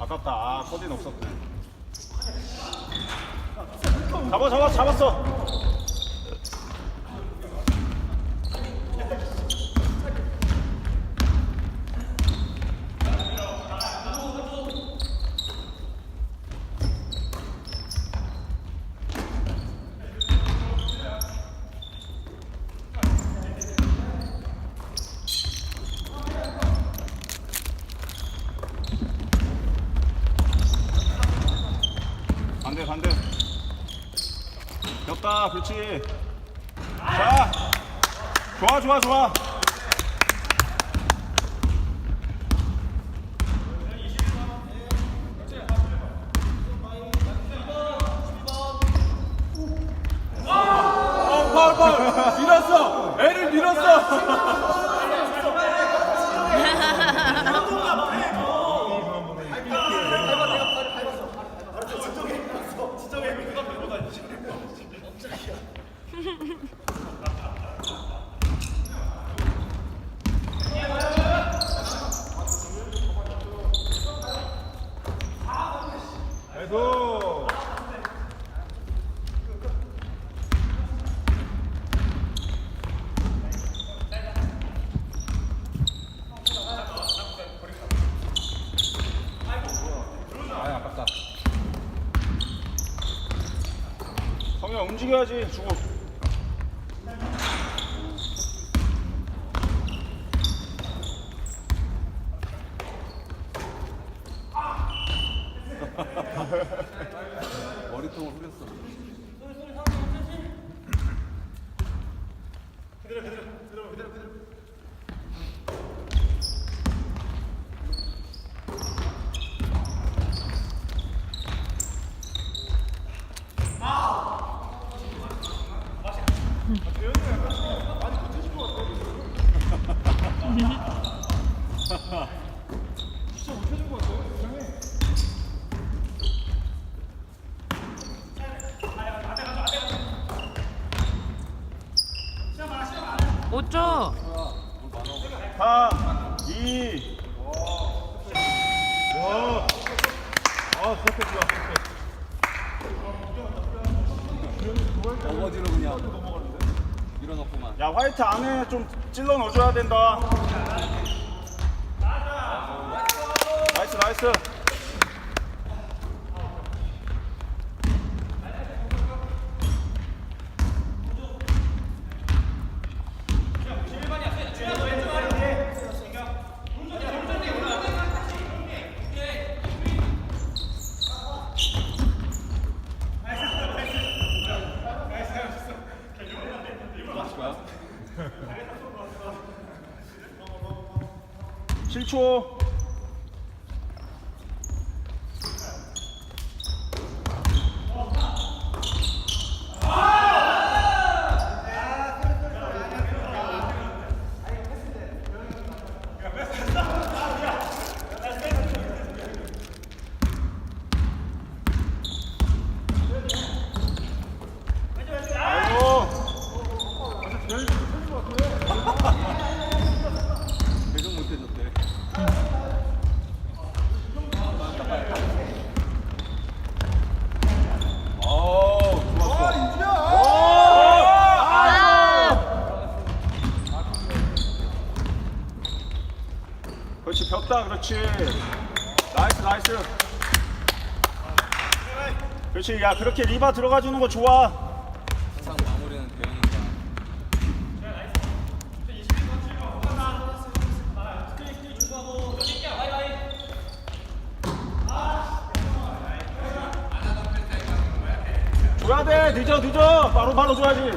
아깝다. 아, 코디는 없었네. 잡았어. 반대. 겼다, 그렇지. 자, 좋아. 파울. 밀었어. 애를 밀었어. 아이고. 아깝다. 성현 움직여야지 주고. 머리통을 후렸어. 못 줘. 3, 2. 와. 아, 스텝 좋아. 어거지로 그냥 밀어넣고만. 야, 화이트 안에 좀 찔러 넣어줘야 된다. 나이스. 실초. 배정 못해줬대. 그렇지, 폈다. 그렇지. 나이스. 그렇지. 야, 그렇게 리바 들어가 주는 거 좋아. 항상 마무리는 대형이니까. 줘야 돼. 늦어. 바로 줘야지.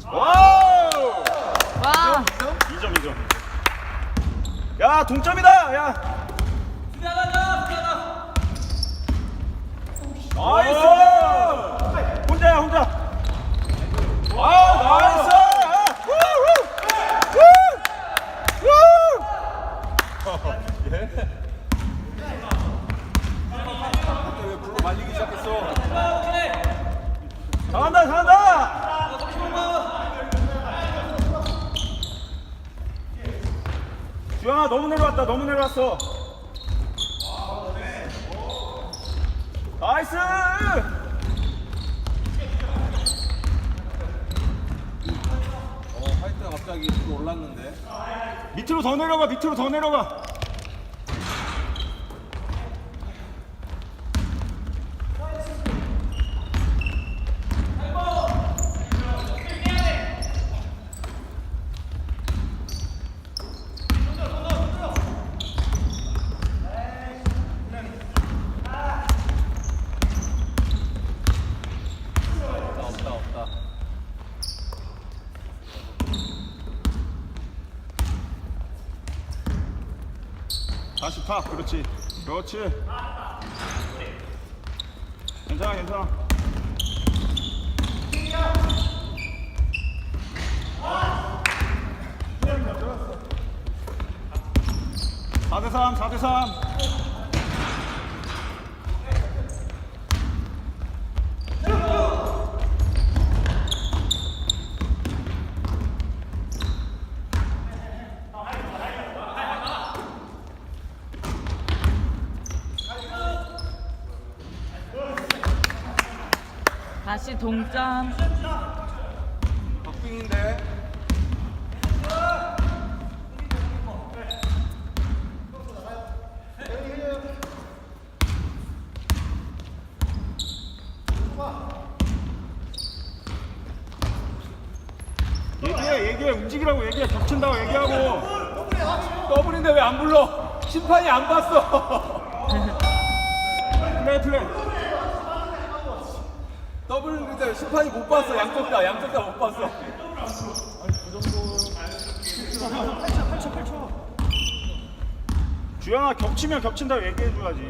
와우! 와. 2점. 야, 동점이다. 야. 나이스. 혼자. 와, 나이스. 왜 불로 말리기 시작했어? 잘한다. 주영아 너무 내려왔다. 너무 내려왔어. 나이스. 화이트가 갑자기 뒤로 올랐는데. 밑으로 더 내려가. 밑으로 더 내려가. 없다. 40타. 그렇지. 그렇지. 괜찮아, 괜찮아. 사 대 3, 4대 3. 다시 동점. 박빙인데. 얘기해. 움직이라고 얘기해. 겹친다고 얘기하고. 더블인데 왜 안 불러? 심판이 안 봤어. 플레이. 더블인데 심판이 못 봤어. 양쪽 다 못 봤어. 주영아, 겹치면 겹친다고 얘기해줘야지.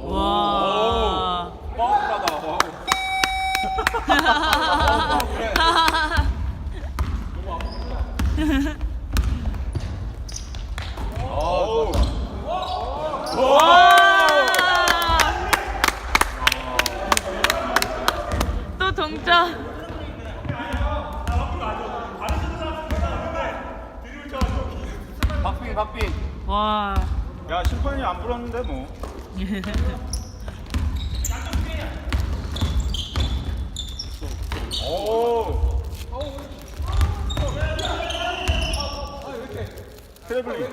와. 파울하다. 와우. 그래. 오. 또 동점. 박빙. 와. 야, 심판이 안 불었는데 뭐. 오. 트래블링.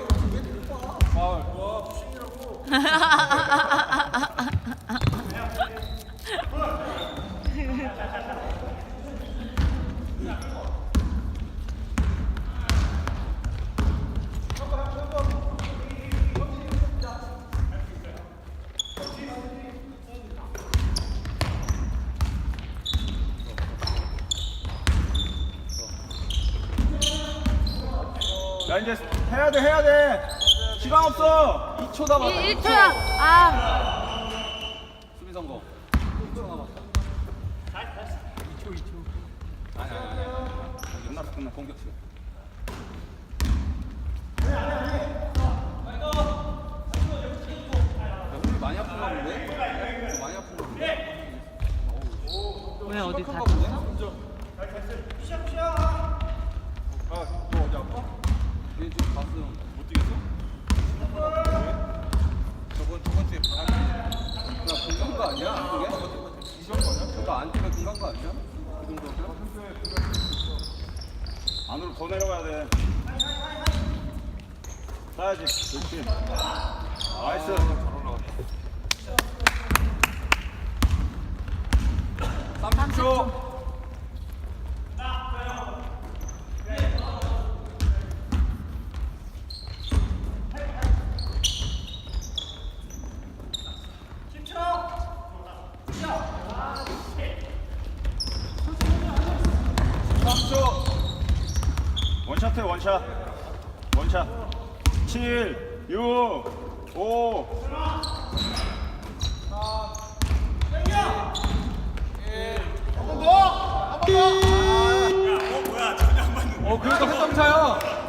야, 이제 해야 돼. 시간 없어. 2초 남았다. 1초야. 아. 수비 성공. 2초 남았다. 2초. 아니. 끝났어. 공격 시간. 우리 많이 아픈가 본데? 저 많이 아픈가 본데? 왜 어디 심각한가 다쳤어? 본데? 너 어디 아파? 얘 지금 가슴 못 뛰겠어? 저번 주에 바람이 야 금간 거 아니야? 그게? 이런 거냐? 그거 안 뛰면 금간 거 아니야? 그 정도면? 안으로 더 내려가야 돼. 따야지. 그렇지. 나이스. 잘 올라갔다. 30초. 원샷 해, 원샷. 7, 6, 5. 그래도 한점 차야.